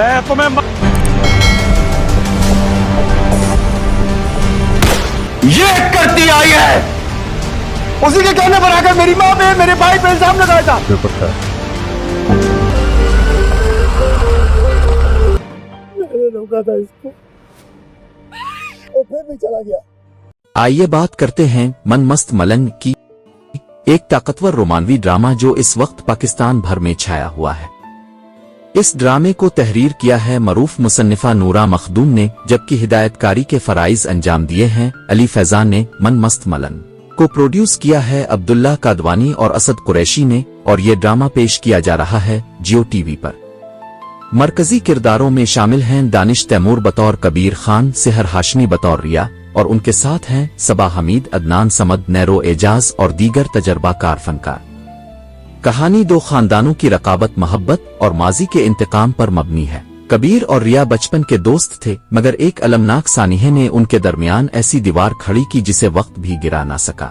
मैं तुम्हें ये करती आई है, उसी के कहने पर आकर मेरी माँ पे मेरे भाई पे इल्जाम लगाया था। मैंने रोका था इसको, वो फिर भी चला गया। आइए बात करते हैं मन मस्त मलंग की, एक ताकतवर रोमानवी ड्रामा जो इस वक्त पाकिस्तान भर में छाया हुआ है। इस ड्रामे को तहरीर किया है मरूफ मुसन्निफा नूरा मखदूम ने, जबकि हिदायतकारी के फराइज अंजाम दिए हैं अली फैजान ने। मन मस्त मलंग को प्रोड्यूस किया है अब्दुल्ला कादवानी और असद कुरैशी ने, और ये ड्रामा पेश किया जा रहा है जियो टीवी पर। मरकजी किरदारों में शामिल हैं दानिश तैमूर बतौर कबीर खान, सेहर हाशमी बतौर रिया, और उनके साथ हैं सबा हमीद, अदनान समद, नैरो एजाज और दीगर तजर्बाकार फनकार। कहानी दो खानदानों की रकाबत, मोहब्बत और माजी के इंतकाम पर मबनी है। कबीर और रिया बचपन के दोस्त थे, मगर एक अलमनाक सानिहे ने उनके दरमियान ऐसी दीवार खड़ी की जिसे वक्त भी गिरा ना सका।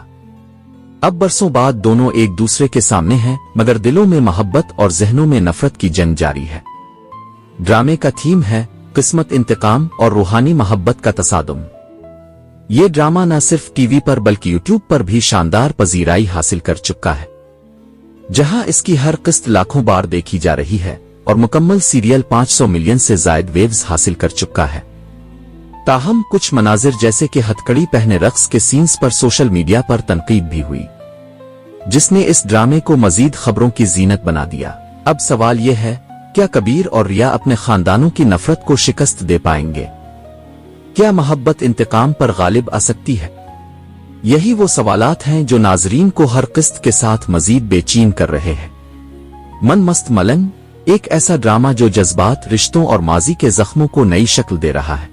अब बरसों बाद दोनों एक दूसरे के सामने हैं, मगर दिलों में मोहब्बत और जहनों में नफरत की जंग जारी है। ड्रामे का थीम है किस्मत, इंतकाम और रूहानी मोहब्बत का तसादुम। ये ड्रामा न सिर्फ टीवी पर बल्कि यूट्यूब पर भी शानदार पजीराई हासिल कर चुका है, जहां इसकी हर किस्त लाखों बार देखी जा रही है और मुकम्मल सीरियल 500 मिलियन से जायद वेव्स हासिल कर चुका है। ताहम कुछ मनाजिर जैसे कि हथकड़ी पहने रक्स के सीन्स पर सोशल मीडिया पर तनकीद भी हुई, जिसने इस ड्रामे को मजीद खबरों की जीनत बना दिया। अब सवाल यह है, क्या कबीर और रिया अपने खानदानों की नफरत को शिकस्त दे पाएंगे? क्या मोहब्बत इंतकाम पर गालिब आ सकती है? यही वो सवालात हैं जो नाजरीन को हर किस्त के साथ मजीद बेचैन कर रहे हैं। मन मस्त मलंग एक ऐसा ड्रामा जो जज्बात, रिश्तों और माजी के जख्मों को नई शक्ल दे रहा है,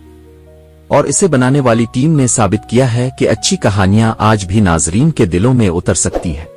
और इसे बनाने वाली टीम ने साबित किया है कि अच्छी कहानियां आज भी नाजरीन के दिलों में उतर सकती है।